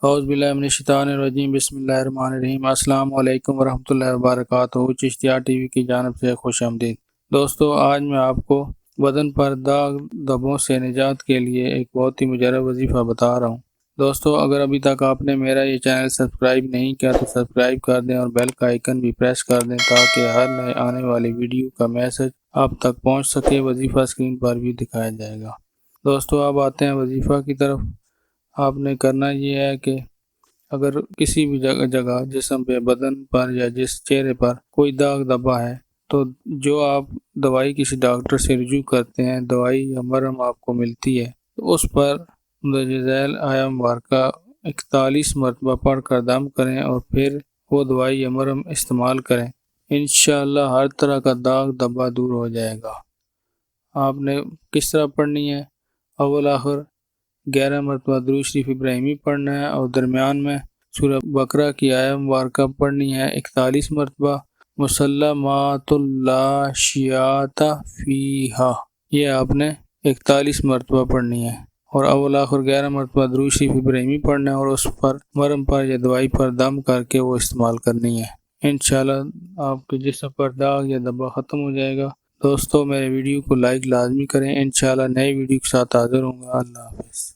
اعوذ باللہ من الشیطان الرجیم، بسم اللہ الرحمن الرحیم۔ السلام علیکم ورحمۃ اللہ وبرکاتہ۔ چشتیہ ٹی وی کی جانب سے خوش آمدید۔ دوستو، آج میں آپ کو بدن پر داغ دھبوں سے نجات کے لیے ایک بہت ہی مجرب وظیفہ بتا رہا ہوں۔ دوستو، اگر ابھی تک آپ نے میرا یہ چینل سبسکرائب نہیں کیا تو سبسکرائب کر دیں اور بیل کا آئیکن بھی پریس کر دیں تاکہ ہر نئے آنے والی ویڈیو کا میسج آپ تک پہنچ سکے۔ وظیفہ اسکرین پر بھی دکھایا جائے گا۔ دوستو، اب آتے ہیں وظیفہ کی طرف۔ آپ نے کرنا یہ ہے کہ اگر کسی بھی جگہ جسم پہ، بدن پر یا جس چہرے پر کوئی داغ دھبا ہے تو جو آپ دوائی کسی ڈاکٹر سے رجوع کرتے ہیں، دوائی یا مرہم آپ کو ملتی ہے، تو اس پر مندرجہ ذیل آیہ مبارکہ 41 مرتبہ پڑھ کر دم کریں اور پھر وہ دوائی یا مرہم استعمال کریں۔ انشاءاللہ ہر طرح کا داغ دھبا دور ہو جائے گا۔ آپ نے کس طرح پڑھنی ہے؟ اول آخر 11 مرتبہ درود شریف ابراہیمی پڑھنا ہے اور درمیان میں سورہ بقرہ کی آیہ مبارکہ پڑھنی ہے 41 مرتبہ، مسلمات لا شیاۃ فیہا، یہ آپ نے 41 مرتبہ پڑھنی ہے، اور اول آخر 11 مرتبہ درود شریف ابراہیمی پڑھنا ہے اور اس پر مرہم پر یا دوائی پر دم کر کے وہ استعمال کرنی ہے۔ انشاءاللہ آپ کے جسم پر داغ یا دھبا ختم ہو جائے گا۔ دوستو، میرے ویڈیو کو لائک لازمی کریں۔ انشاءاللہ نئے ویڈیو کے ساتھ حاضر ہوں گا۔ اللہ حافظ۔